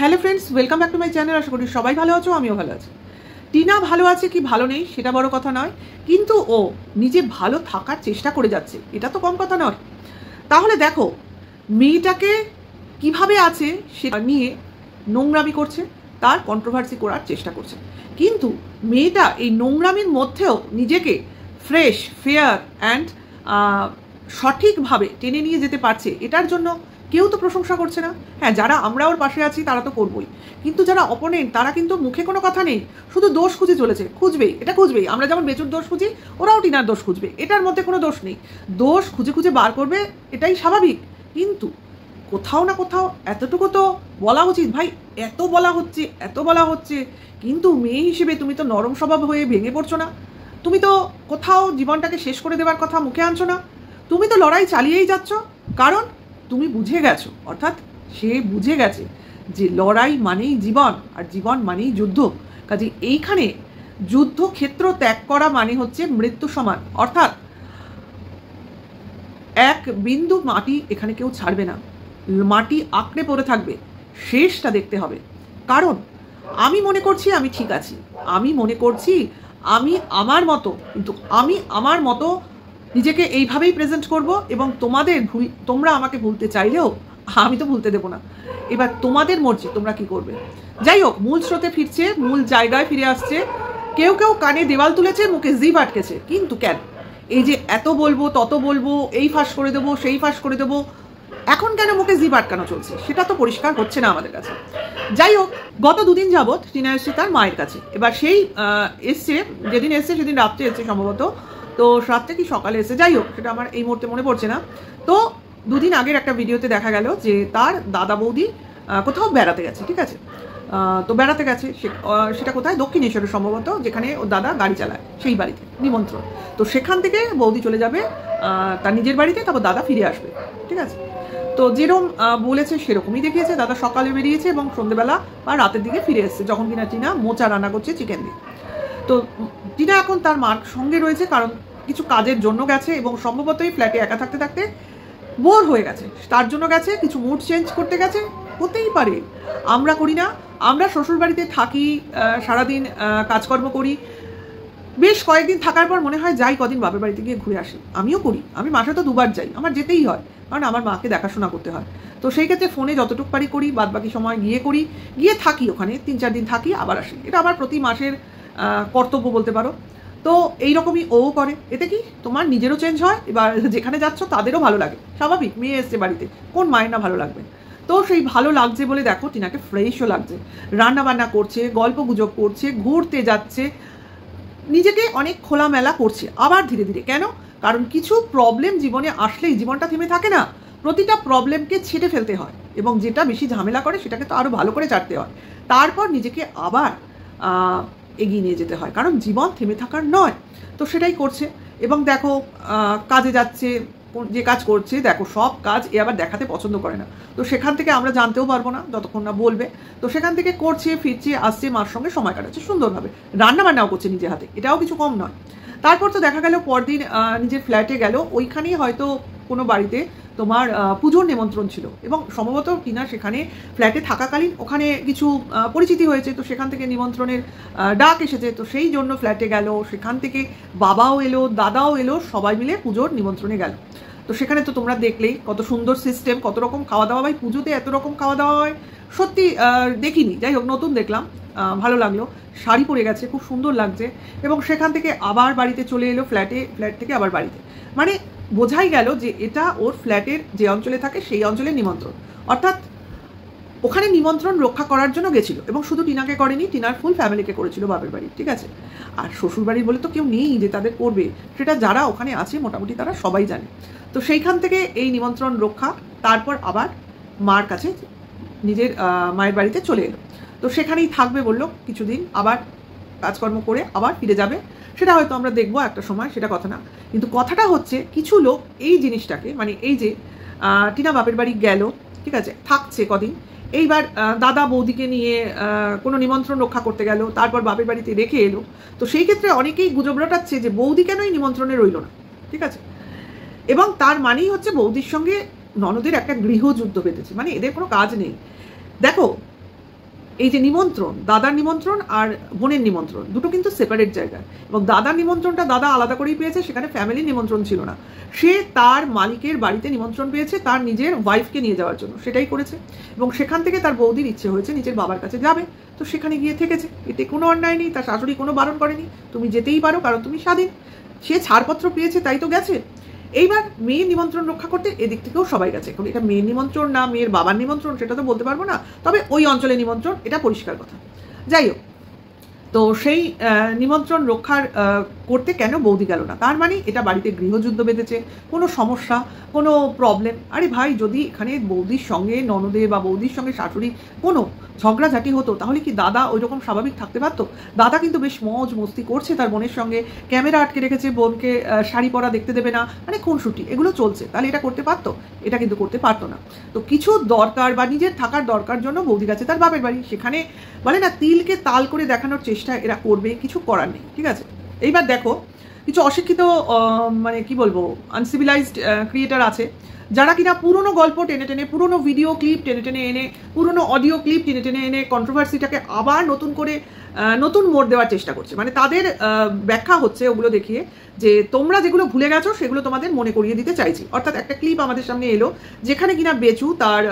Hello friends, welcome back to my channel. আশা করি সবাই ভালো আছো, আমিও ভালো আছি। টিনা ভালো আছে কি ভালো নেই সেটা বড় কথা নয়, কিন্তু ও নিজে ভালো থাকার চেষ্টা করে যাচ্ছে, এটা তো কম কথা নয়। তাহলে দেখো মেয়েটাকে কিভাবে আছে সেটা নিয়ে নোংরামি করছে, তার কন্ট্রোভার্সি করার চেষ্টা করছে, কিন্তু মেয়েটা এই নোংরামির মধ্যেও নিজেকে ফ্রেশ, ফেয়ার অ্যান্ড সঠিকভাবে টেনে নিয়ে যেতে পারছে। এটার জন্য কেউ তো প্রশংসা করছে না। হ্যাঁ, যারা আমরা ওর পাশে আছি তারা তো করবোই, কিন্তু যারা অপোনেন্ট তারা কিন্তু মুখে কোনো কথা নেই, শুধু দোষ খুঁজে চলেছে। খুঁজবেই, এটা খুঁজবেই। আমরা যেমন বেচুর দোষ খুঁজি, ওরাও টিনার দোষ খুঁজবে। এটার মধ্যে কোনো দোষ নেই, দোষ খুঁজে খুঁজে বার করবে, এটাই স্বাভাবিক। কিন্তু কোথাও না কোথাও এতটুকু তো বলা উচিত। ভাই, এত বলা হচ্ছে, কিন্তু মেয়ে হিসেবে তুমি তো নরম স্বভাব হয়ে ভেঙে পড়ছো না। তুমি তো কোথাও জীবনটাকে শেষ করে দেওয়ার কথা মুখে আনছো না, তুমি তো লড়াই চালিয়েই যাচ্ছ। কারণ তুমি বুঝে গেছো, অর্থাৎ সে বুঝে গেছে যে লড়াই মানেই জীবন, আর জীবন মানেই যুদ্ধ। কাজে এইখানে যুদ্ধক্ষেত্র ত্যাগ করা মানে হচ্ছে মৃত্যু সমান, অর্থাৎ এক বিন্দু মাটি এখানে কেউ ছাড়বে না, মাটি আঁকড়ে পড়ে থাকবে, শেষটা দেখতে হবে। কারণ আমি মনে করছি আমি ঠিক আছি, আমি মনে করছি আমি আমার মতো, কিন্তু আমি আমার মতো নিজেকে এইভাবেই প্রেজেন্ট করব, এবং তোমরা আমাকে ভুলতে চাইলেও আমি তো ভুলতে দেবো না। এবার তোমাদের মর্জি, তোমরা কি করবে। যাই হোক, মূল স্রোতে ফিরছে, মূল জায়গায় ফিরে আসছে। কেউ কেউ কানে দেওয়াল তুলেছে, মুখে জিভ আটকেছে, কিন্তু কেন? এই যে এত বলবো, তত বলবো, এই ফাঁস করে দেবো, সেই ফাঁস করে দেবো, এখন কেন মুখে জিভ আটকানো চলছে সেটা তো পরিষ্কার হচ্ছে না আমাদের কাছে। যাই হোক, গত দুদিন যাবৎ টিনা এসছে তার মায়ের কাছে। এবার সেই এসছে, যেদিন এসছে সেদিন রাত্রে এসছে সম্ভবত, তো রাত্রে কি সকালে এসে, যাই হোক সেটা আমার এই মুহূর্তে মনে পড়ছে না। তো দুদিন আগের একটা ভিডিওতে দেখা গেল যে তার দাদা বৌদি কোথাও বেড়াতে গেছে, ঠিক আছে। তো বেড়াতে গেছে, সেটা কোথায়, দক্ষিণেশ্বরে সম্ভবত, যেখানে ওর দাদা গাড়ি চালায়, সেই বাড়িতে নিমন্ত্রণ। তো সেখান থেকে বৌদি চলে যাবে তার নিজের বাড়িতে, তারপর দাদা ফিরে আসবে, ঠিক আছে। তো যেরকম বলেছে সেরকমই দেখিয়েছে। দাদা সকালে বেরিয়েছে এবং সন্ধ্যেবেলা বা রাতের দিকে ফিরে এসছে, যখন কিনা টিনা মোচা রান্না করছে চিকেন দিয়ে। তো টিনা এখন তার মার সঙ্গে রয়েছে, কারণ কিছু কাজের জন্য গেছে, এবং সম্ভবত এই ফ্ল্যাটে একা থাকতে থাকতে বোর হয়ে গেছে, তার জন্য গেছে, কিছু মুড চেঞ্জ করতে গেছে। হতেই পারে, আমরা করি না? আমরা শ্বশুরবাড়িতে থাকি, সারাদিন কাজকর্ম করি, বেশ কয়েকদিন থাকার পর মনে হয় যাই কদিন বাপের বাড়িতে গিয়ে ঘুরে আসি। আমিও করি, আমি মাসে তো 2 বার যাই, আমার যেতেই হয়, কারণ আমার মাকে দেখাশোনা করতে হয়। তো সেই ক্ষেত্রে ফোনে যতটুকু পারি করি, বাদ বাকি সময় গিয়ে থাকি, ওখানে 3-4 দিন থাকি, আবার আসি। এটা আমার প্রতি মাসের কর্তব্য বলতে পারো। তো এইরকমই ও করে। এতে কি তোমার নিজেরও চেঞ্জ হয়, এবার যেখানে যাচ্ছ তাদেরও ভালো লাগে, স্বাভাবিক, মেয়ে এসছে বাড়িতে, কোন মায়ের না ভালো লাগবে। তো সেই ভালো লাগছে বলে দেখো টিনাকে ফ্রেশও লাগছে, রান্না বান্না করছে, গল্প গুজব করছে, ঘুরতে যাচ্ছে, নিজেকে অনেক খোলামেলা করছে। আবার ধীরে ধীরে, কেন? কারণ কিছু প্রবলেম জীবনে আসলেই জীবনটা থেমে থাকে না, প্রতিটা প্রবলেমকে ছেটে ফেলতে হয়, এবং যেটা বেশি ঝামেলা করে সেটাকে তো আরও ভালো করে চাটতে হয়, তারপর নিজেকে আবার এগিয়ে নিয়ে যেতে হয়, কারণ জীবন থেমে থাকার নয়। তো সেটাই করছে, এবং দেখো কাজে যাচ্ছে, যে কাজ করছে, দেখো সব কাজ এ আবার দেখাতে পছন্দ করে না। তো সেখান থেকে আমরা জানতেও পারবো না যতক্ষণ না বলবে। তো সেখান থেকে করছে, ফিরছে, আসছে, মার সঙ্গে সময় কাটাচ্ছে সুন্দরভাবে, রান্না বান্নাও করছে নিজের হাতে, এটাও কিছু কম নয়। তারপর তো দেখা গেল পরদিন নিজের ফ্ল্যাটে গেল, ওইখানেই হয়তো কোনো বাড়িতে তোমার পুজোর নিমন্ত্রণ ছিল, এবং সম্ভবত টিনা সেখানে ফ্ল্যাটে থাকাকালীন ওখানে কিছু পরিচিতি হয়েছে, তো সেখান থেকে নিমন্ত্রণের ডাক এসেছে, তো সেই জন্য ফ্ল্যাটে গেল। সেখান থেকে বাবাও এলো, দাদাও এলো, সবাই মিলে পুজোর নিমন্ত্রণে গেল। তো সেখানে তো তোমরা দেখলেই কত সুন্দর সিস্টেম, কত রকম খাওয়া দাওয়া। ভাই, পুজোতে এত রকম খাওয়া দাওয়া হয় সত্যি দেখিনি, যাই হোক নতুন দেখলাম, ভালো লাগলো। শাড়ি পরে গেছে, খুব সুন্দর লাগছে, এবং সেখান থেকে আবার বাড়িতে চলে এলো, ফ্ল্যাট থেকে আবার বাড়িতে। মানে বোঝাই গেল যে এটা ওর ফ্ল্যাটের যে অঞ্চলে থাকে সেই অঞ্চলের নিমন্ত্রণ, অর্থাৎ ওখানে নিমন্ত্রণ রক্ষা করার জন্য গেছিল, এবং শুধু টিনাকে করেনি, টিনার ফুল ফ্যামিলিকে করেছিল বাপের বাড়ি, ঠিক আছে। আর শ্বশুর বাড়ির বলে তো কেউ নেই যে তাদের করবে, সেটা যারা ওখানে আছে মোটামুটি তারা সবাই জানে। তো সেইখান থেকে এই নিমন্ত্রণ রক্ষা, তারপর আবার মার কাছে, নিজের মায়ের বাড়িতে চলে এলো। তো সেখানেই থাকবে বললো কিছুদিন, আবার কাজকর্ম করে আবার ফিরে যাবে। সেটা হয়তো আমরা দেখবো একটা সময়, সেটা কথা না। কিন্তু কথাটা হচ্ছে, কিছু লোক এই জিনিসটাকে, মানে এই যে টিনা বাপের বাড়ি গেল, ঠিক আছে, থাকছে কদিন, এইবার দাদা বৌদিকে নিয়ে কোনো নিমন্ত্রণ রক্ষা করতে গেল, তারপর বাপের বাড়িতে রেখে এলো। তো সেই ক্ষেত্রে অনেকেই গুজব রটাচ্ছে যে বৌদি কেন এই নিমন্ত্রণে রইল না, ঠিক আছে। এবং তার মানেই হচ্ছে বৌদির সঙ্গে ননদের একটা গৃহযুদ্ধ বেঁধেছে, মানে এদের কোনো কাজ নেই। দেখো, এই যে নিমন্ত্রণ, দাদার নিমন্ত্রণ আর বোনের নিমন্ত্রণ দুটো কিন্তু সেপারেট জায়গায়, এবং দাদার নিমন্ত্রণটা দাদা আলাদা করেই পেয়েছে, সেখানে ফ্যামিলির নিমন্ত্রণ ছিল না। সে তার মালিকের বাড়িতে নিমন্ত্রণ পেয়েছে তার নিজের ওয়াইফকে নিয়ে যাওয়ার জন্য, সেটাই করেছে। এবং সেখান থেকে তার বৌদির ইচ্ছে হয়েছে নিজের বাবার কাছে যাবে, তো সেখানে গিয়ে থেকেছে। এতে কোনো অন্যায় নেই, তার শাশুড়ি কোনো বারণ করেনি, তুমি যেতেই পারো কারণ তুমি স্বাধীন। সে ছাড়পত্র পেয়েছে তাই তো গেছে। এইবার মেয়ের নিমন্ত্রণ রক্ষা করতে এদিক থেকেও সবাই গেছে। এখন এটা মেয়ের নিমন্ত্রণ না মেয়ের বাবার নিমন্ত্রণ সেটা তো বলতে পারবো না, তবে ওই অঞ্চলে নিমন্ত্রণ, এটা পরিষ্কার কথা। যাই হোক, তো সেই নিমন্ত্রণ রক্ষার করতে কেন বৌদি গেল না? তার মানে এটা বাড়িতে গৃহযুদ্ধ বেঁধেছে, কোনো সমস্যা, কোনো প্রবলেম। আরে ভাই, যদি এখানে বৌদির সঙ্গে ননদে বা বৌদির সঙ্গে শাশুড়ি কোনো ঝগড়াঝাটি হতো তাহলে কি দাদা ওই রকম স্বাভাবিক থাকতে পারতো? দাদা কিন্তু বেশ মজ মস্তি করছে তার বোনের সঙ্গে, ক্যামেরা আটকে রেখেছে, বোনকে শাড়ি পরা দেখতে দেবে না, মানে খুনসুটি এগুলো চলছে, তাহলে এটা করতে পারতো? এটা কিন্তু করতে পারতো না। তো কিছু দরকার বা নিজের থাকার দরকার জন্য বৌদি গেছে তার বাপের বাড়ি, সেখানে বলে না তিলকে তাল করে দেখানোর চেষ্টা এরা করবে, কিছু করার নেই, ঠিক আছে। এইবার দেখো, কিছু অশিক্ষিত মানে কি বলবো আনসিভিলাইজড ক্রিয়েটার আছে যারা কিনা পুরনো গল্প টেনে টেনে, পুরনো ভিডিও ক্লিপ টেনে টেনে এনে, পুরনো অডিও ক্লিপ টেনে টেনে এনে কন্ট্রোভার্সিটাকে আবার নতুন করে নতুন মোড় দেওয়ার চেষ্টা করছে। মানে তাদের ব্যাখ্যা হচ্ছে ওগুলো দেখিয়ে যে তোমরা যেগুলো ভুলে গেছো সেগুলো তোমাদের মনে করিয়ে দিতে চাইছি। অর্থাৎ একটা ক্লিপ আমাদের সামনে এলো যেখানে কিনা বেচু তার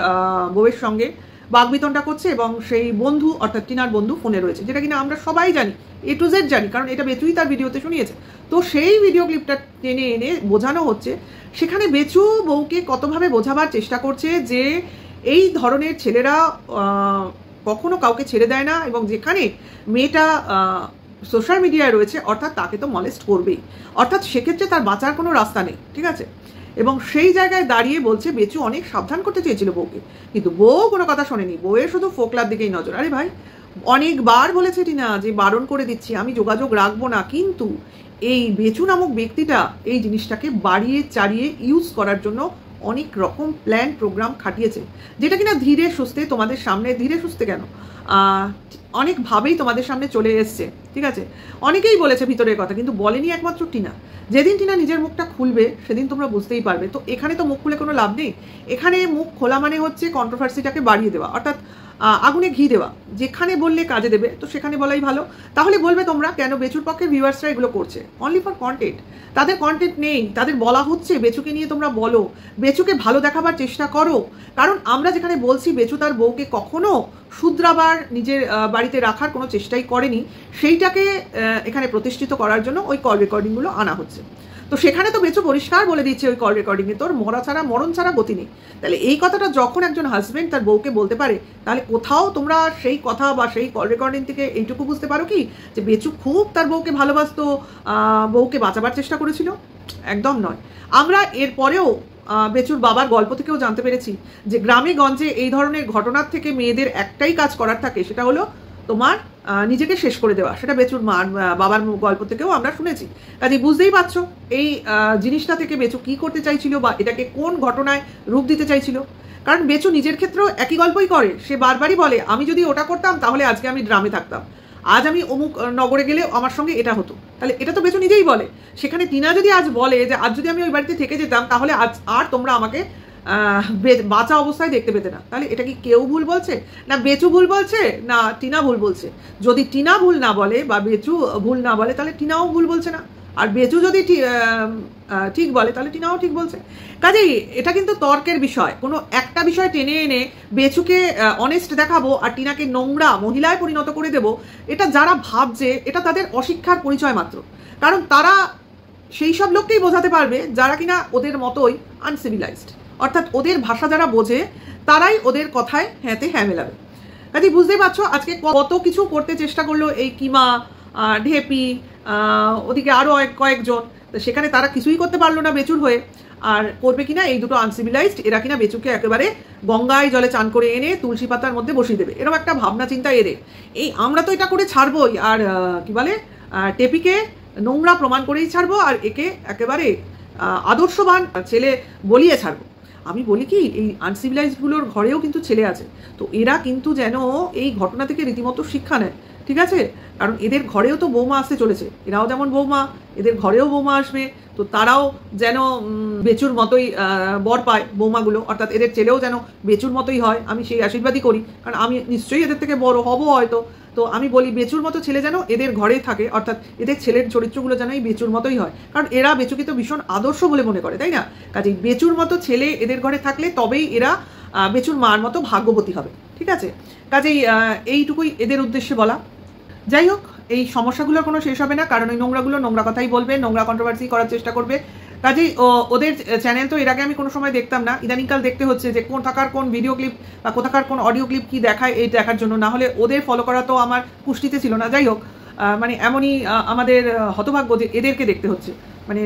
বউয়ের সঙ্গে বাগবিতণ্ডা করছে এবং সেই বন্ধু অর্থাৎ টিনার বন্ধু ফোনে রয়েছে, যেটা কিনা আমরা সবাই জানি, A to Z জানি, কারণ এটা বেচুই তার ভিডিওতে শুনিয়েছে। তো সেই ভিডিও ক্লিপটা টেনে এনে বোঝানো হচ্ছে, সেখানে বেচু বউকে কতভাবে বোঝাবার চেষ্টা করছে যে এই ধরনের ছেলেরা কখনো কাউকে ছেড়ে দেয় না, এবং যেখানে মেয়েটা সোশ্যাল মিডিয়ায় রয়েছে অর্থাৎ তাকে তো মলেস্ট করবেই, অর্থাৎ সেক্ষেত্রে তার বাঁচার কোনো রাস্তা নেই, ঠিক আছে। এবং সেই জায়গায় দাঁড়িয়ে বলছে বেচু অনেক সাবধান করতে চেয়েছিল বউকে, কিন্তু বউ কোনো কথা শোনেনি, বউয়ের শুধু ফোকলার দিকেই নজর। আরে ভাই, অনেকবার বলেছে টিনা যে বারণ করে দিচ্ছি, আমি যোগাযোগ রাখবো না, কিন্তু এই বেচু নামক ব্যক্তিটা এই জিনিসটাকে বাড়িয়ে চাড়িয়ে ইউজ করার জন্য অনেক রকম প্ল্যান প্রোগ্রাম খাটিয়েছে, যেটা কিনা ধীরে সুস্থে তোমাদের সামনে, ধীরে সুস্থে কেন অনেকভাবেই তোমাদের সামনে চলে এসছে, ঠিক আছে। অনেকেই বলেছে ভিতরের কথা, কিন্তু বলেনি একমাত্র টিনা। যেদিন টিনা নিজের মুখটা খুলবে সেদিন তোমরা বুঝতেই পারবে। তো এখানে তো মুখ খুলে কোনো লাভ নেই, এখানে মুখ খোলা মানে হচ্ছে কন্ট্রোভার্সিটাকে বাড়িয়ে দেওয়া, অর্থাৎ আগুনে ঘি দেওয়া। যেখানে বললে কাজে দেবে তো সেখানে বলাই ভালো। তাহলে বলবে তোমরা কেন বেচুর পক্ষে ভিউয়ার্সরা এগুলো করছে? Only for content. তাদের কন্টেন্ট নেই, তাদের বলা হচ্ছে বেচুকে নিয়ে তোমরা বলো, বেচুকে ভালো দেখাবার চেষ্টা করো। কারণ আমরা যেখানে বলছি বেচু তার বউকে কখনো শুধরাবার, নিজের বাড়িতে রাখার কোনো চেষ্টাই করেনি, সেইটাকে এখানে প্রতিষ্ঠিত করার জন্য ওই কল রেকর্ডিংগুলো আনা হচ্ছে। তো সেখানে তো বেচু পরিষ্কার বলে দিচ্ছে ওই কল রেকর্ডিংয়ে তোর মরণ ছাড়া গতি নেই। তাহলে এই কথাটা যখন একজন হাজব্যান্ড তার বউকে বলতে পারে, তাহলে কোথাও তোমরা সেই কথা বা সেই কল রেকর্ডিং থেকে এইটুকু বুঝতে পারো কি যে বেচু খুব তার বউকে ভালোবাসতো, বউকে বাঁচাবার চেষ্টা করেছিল? একদম নয়। আমরা এরপরেও বেচুর বাবার গল্প থেকেও জানতে পেরেছি যে গ্রামে গঞ্জে এই ধরনের ঘটনার থেকে মেয়েদের একটাই কাজ করার থাকে, সেটা হলো তোমার নিজেকে শেষ করে দেওয়া। সেটা বেচুর বাবার গল্প থেকেও আমরা শুনেছি। কাজে বুঝতেই পারছো এই জিনিসটা থেকে বেচু কি করতে চাইছিল বা এটাকে কোন ঘটনায় রূপ দিতে চাইছিল। কারণ বেচু নিজের ক্ষেত্রেও একই গল্পই করে, সে বারবারই বলে আমি যদি ওটা করতাম তাহলে আজকে আমি ড্রামে থাকতাম, আজ আমি অমুক নগরে গেলে আমার সঙ্গে এটা হতো। তাহলে এটা তো বেচু নিজেই বলে। সেখানে টিনা যদি আজ বলে যে আজ যদি আমি ওই বাড়িতে থেকে যেতাম তাহলে আজ আর তোমরা আমাকে বাঁচা অবস্থায় দেখতে পেতে না, তাহলে এটা কি কেউ ভুল বলছে? না বেচু ভুল বলছে, না টিনা ভুল বলছে? যদি টিনা ভুল না বলে বা বেচু ভুল না বলে তাহলে টিনাও ভুল বলছে না, আর বেচু যদি ঠিক বলে তাহলে টিনাও ঠিক বলছে। কাজেই এটা কিন্তু তর্কের বিষয়। কোনো একটা বিষয় টেনে এনে বেচুকে অনেস্ট দেখাবো আর টিনাকে নোংরা মহিলায় পরিণত করে দেব, এটা যারা ভাবছে এটা তাদের অশিক্ষার পরিচয় মাত্র। কারণ তারা সেই সব লোককেই বোঝাতে পারবে যারা কিনা ওদের মতোই আনসিভিলাইজড, অর্থাৎ ওদের ভাষা যারা বোঝে তারাই ওদের কথায় হ্যাঁতে হ্যাঁ মেলাবে। কাজে বুঝতেই পারছো আজকে কত কিছু করতে চেষ্টা করলো এই কিমা, ঢেপি, ওদিকে আরও কয়েকজন, সেখানে তারা কিছুই করতে পারলো না বেচুর হয়ে। আর করবে কিনা এই দুটো আনসিভিলাইজড, এরা কিনা বেচুকে একেবারে গঙ্গায় জলে চান করে এনে তুলসী পাতার মধ্যে বসিয়ে দেবে, এরকম একটা ভাবনা চিন্তা এদের। এই আমরা তো এটা করে ছাড়বোই, আর কি বলে টেপিকে নোংরা প্রমাণ করেই ছাড়বো, আর একে একেবারে আদর্শবান ছেলে বলিয়ে ছাড়বো। আমি বলি কি এই আনসিভিলাইজডগুলোর ঘরেও কিন্তু ছেলে আছে, তো এরা কিন্তু যেন এই ঘটনা থেকে রীতিমতো শিক্ষা নেয়, ঠিক আছে? কারণ এদের ঘরেও তো বৌমা আসতে চলেছে, এরাও যেমন বৌমা, এদের ঘরেও বৌমা আসবে, তো তারাও যেন বেচুর মতোই বর পায় বৌমাগুলো, অর্থাৎ এদের ছেলেও যেন বেচুর মতোই হয়, আমি সেই আশীর্বাদই করি, কারণ আমি নিশ্চয়ই এদের থেকে বড় হব হয়তো। তো আমি বলি বেচুর মতো ছেলে যেন এদের ঘরে থাকে, অর্থাৎ এদের ছেলের চরিত্রগুলো যেন এই বেচুর মতোই হয়, কারণ এরা বেচুকে তো ভীষণ আদর্শ বলে মনে করে, তাই না? কাজেই বেচুর মতো ছেলে এদের ঘরে থাকলে তবেই এরা বেচুর মার মতো ভাগ্যবতী হবে, ঠিক আছে? কাজেই এইটুকুই এদের উদ্দেশ্যে বলা। যাই হোক, এই সমস্যাগুলোর কোনো শেষ হবে না, কারণ ওই নোংরাগুলো নোংরা কথাই বলবে, নোংরা কন্ট্রোভার্সি করার চেষ্টা করবে। কাজেই ওদের চ্যানেল তো এর আগে আমি কোনো সময় দেখতাম না, ইদানিংকাল দেখতে হচ্ছে যে কোথাকার কোন ভিডিও ক্লিপ বা কোথাকার কোন অডিও ক্লিপ কি দেখায় এই দেখার জন্য, না হলে ওদের ফলো করা তো আমার পুষ্টিতে ছিল না। যাই হোক, মানে এমনই আমাদের হতভাগ্য যে এদেরকে দেখতে হচ্ছে, মানে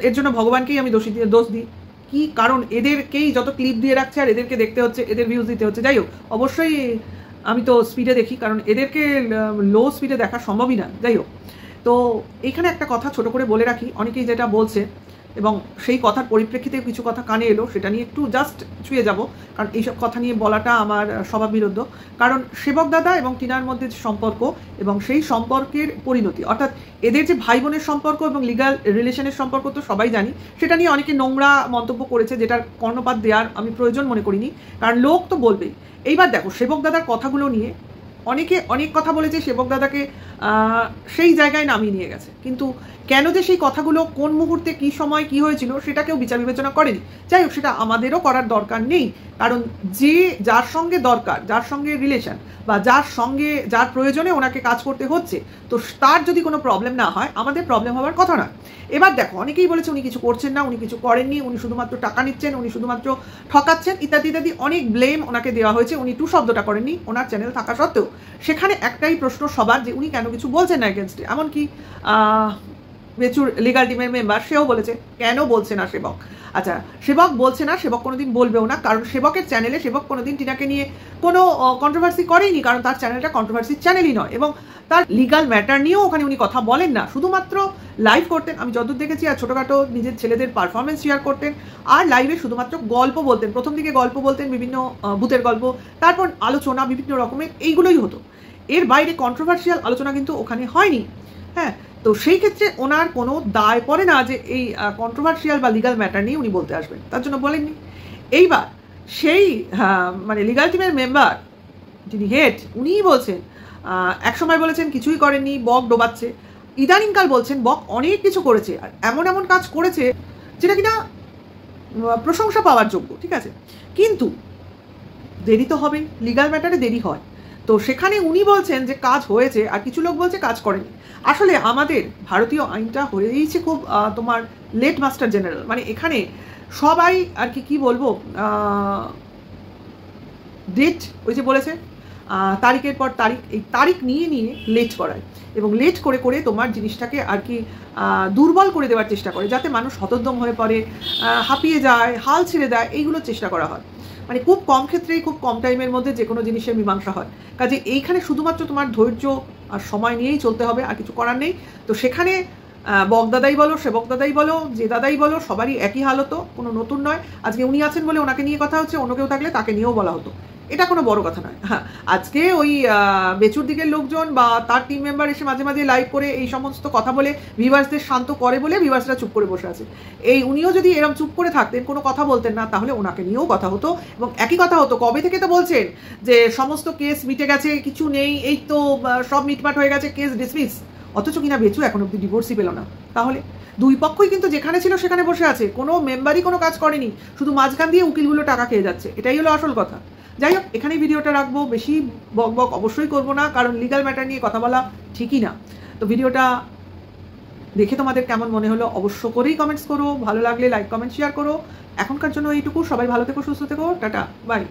এর জন্য ভগবানকেই আমি দোষ দিই। কি কারণ এদেরকেই যত ক্লিপ দিয়ে রাখছে আর এদেরকে দেখতে হচ্ছে, এদের ভিউজ দিতে হচ্ছে। যাই হোক, অবশ্যই আমি তো স্পিডে দেখি, কারণ এদেরকে লো স্পিডে দেখা সম্ভবই না। যাই হোক, তো এইখানে একটা কথা ছোট করে বলে রাখি, অনেকেই যেটা বলছে এবং সেই কথার পরিপ্রেক্ষিতে কিছু কথা কানে এলো, সেটা নিয়ে একটু জাস্ট ছুঁয়ে যাব, কারণ এইসব কথা নিয়ে বলাটা আমার স্বভাব বিরুদ্ধ। কারণ সেবক দাদা এবং টিনার মধ্যে যে সম্পর্ক এবং সেই সম্পর্কের পরিণতি, অর্থাৎ এদের যে ভাই বোনের সম্পর্ক এবং লিগাল রিলেশনের সম্পর্ক তো সবাই জানি, সেটা নিয়ে অনেকে নোংরা মন্তব্য করেছে, যেটার কর্ণপাত দেওয়ার আমি প্রয়োজন মনে করিনি, কারণ লোক তো বলবেই। এইবার দেখো, সেবক দাদার কথাগুলো নিয়ে অনেকে অনেক কথা বলেছে, সেবক দাদাকে সেই জায়গায় নামিয়ে নিয়ে গেছে, কিন্তু কেন যে সেই কথাগুলো কোন মুহূর্তে কি সময় কি হয়েছিল সেটা কেউ বিচার বিবেচনা করেনি। যাই হোক, সেটা আমাদেরও করার দরকার নেই, কারণ যে যার সঙ্গে দরকার, যার সঙ্গে রিলেশন বা যার প্রয়োজনে ওনাকে কাজ করতে হচ্ছে, তো তার যদি কোনো প্রবলেম না হয়, আমাদের প্রবলেম হওয়ার কথা না। এবার দেখো, অনেকেই বলেছে উনি কিছু করছেন না, উনি কিছু করেননি, উনি শুধুমাত্র টাকা নিচ্ছেন, উনি শুধুমাত্র ঠকাচ্ছেন, ইত্যাদি ইত্যাদি অনেক ব্লেম ওনাকে দেওয়া হয়েছে। উনি টু শব্দটা করেননি ওনার চ্যানেল থাকা সত্ত্বেও। সেখানে একটাই প্রশ্ন সবার, যে উনি কেন কিছু বলছেন না এগেনস্টে। এমনকি বেচুর লিগাল টিমের মেম্বার, সেও বলেছে কেন বলছে না সেবক। আচ্ছা, সেবক বলছে না, সেবক কোনোদিন বলবেও না, কারণ সেবকের চ্যানেলে সেবক কোনোদিন টিনাকে নিয়ে কোনো কন্ট্রোভার্সি করেইনি, কারণ তার চ্যানেলটা কন্ট্রোভার্সির চ্যানেলই নয়, এবং তার লিগাল ম্যাটার নিয়েও ওখানে উনি কথা বলেন না, শুধুমাত্র লাইভ করতেন, আমি যতদূর দেখেছি, আর ছোটোখাটো নিজের ছেলেদের পারফরমেন্স শেয়ার করতেন, আর লাইভে শুধুমাত্র গল্প বলতেন। প্রথম দিকে গল্প বলতেন, বিভিন্ন ভূতের গল্প, তারপর আলোচনা বিভিন্ন রকমের, এইগুলোই হতো। এর বাইরে কন্ট্রোভার্সিয়াল আলোচনা কিন্তু ওখানে হয়নি। হ্যাঁ, তো সেই ক্ষেত্রে ওনার কোনো দায় পড়ে না যে এই কন্ট্রোভার্সিয়াল বা লিগাল ম্যাটার নিয়ে উনি বলতে আসবেন, তার জন্য বলেননি। এইবার সেই মানে লিগাল টিমের মেম্বার যিনি হেড, উনিই বলছেন, একসময় বলেছেন কিছুই করেননি, বক ডোবাচ্ছে, ইদানিংকাল বলছেন বক অনেক কিছু করেছে, আর এমন এমন কাজ করেছে যেটা কিনা প্রশংসা পাওয়ার যোগ্য, ঠিক আছে, কিন্তু দেরি তো হবেই, লিগাল ম্যাটারে দেরি হয়। তো সেখানে উনি বলছেন যে কাজ হয়েছে, আর কিছু লোক বলছে কাজ করেনি। আসলে আমাদের ভারতীয় আইনটা হয়েইছে খুব তোমার লেট মাস্টার জেনারেল, মানে এখানে সবাই আর কি বলবো, ডেট ওই যে বলেছে তারিখের পর তারিখ, এই তারিখ নিয়ে নিয়ে লেট করায়, এবং লেট করে করে তোমার জিনিসটাকে আর কি দুর্বল করে দেওয়ার চেষ্টা করে, যাতে মানুষ হতোদ্যম হয়ে পড়ে, হাঁপিয়ে যায়, হাল ছেড়ে দেয়, এইগুলোর চেষ্টা করা হয়। মানে খুব কম ক্ষেত্রেই খুব কম টাইমের মধ্যে যে কোনো জিনিসের মীমাংসা হয়। কাজে এইখানে শুধুমাত্র তোমার ধৈর্য আর সময় নিয়েই চলতে হবে, আর কিছু করার নেই। তো সেখানে বক দাদাই বলো, সেবক দাদাই বলো, যে দাদাই বলো, সবারই একই হাল হতো, কোনো নতুন নয়। আজকে উনি আছেন বলে ওনাকে নিয়ে কথা হচ্ছে, অন্য কেউ থাকলে তাকে নিয়েও বলা হতো, এটা কোনো বড় কথা নয়। হ্যাঁ, আজকে ওই বেচুর দিকের লোকজন বা তার টিম মেম্বার এসে মাঝে মাঝে লাইভ করে এই সমস্ত কথা বলে ভিউয়ার্সদের শান্ত করে বলে ভিউয়ার্সরা চুপ করে বসে আছে। এই উনিও যদি এরকম চুপ করে থাকতেন, কোনো কথা বলতেন না, তাহলে ওনাকে নিয়েও কথা হতো, এবং একই কথা হতো। কবে থেকে তো বলছেন যে সমস্ত কেস মিটে গেছে, কিছু নেই, এই তো সব মিটমাট হয়ে গেছে, কেস ডিসমিস, অথচ কিনা বেচু এখন অব্দি ডিভোর্সই পেল না। তাহলে দুই পক্ষই কিন্তু যেখানে ছিল সেখানে বসে আছে, কোনো মেম্বারই কোনো কাজ করেনি, শুধু মাঝখান দিয়ে উকিলগুলো টাকা খেয়ে যাচ্ছে, এটাই হলো আসল কথা। যাই হোক, এখানেই ভিডিওটা রাখবো, বেশি বক বক অবশ্যই করবো না, কারণ লিগাল ম্যাটার নিয়ে কথা বলা ঠিকই না। তো ভিডিওটা দেখে তোমাদের কেমন মনে হলো অবশ্য করেই কমেন্টস করো, ভালো লাগলে লাইক কমেন্ট শেয়ার করো। এখনকার জন্য এইটুকু, সবাই ভালো থেকো, সুস্থ থেকো, টাটা, বাই।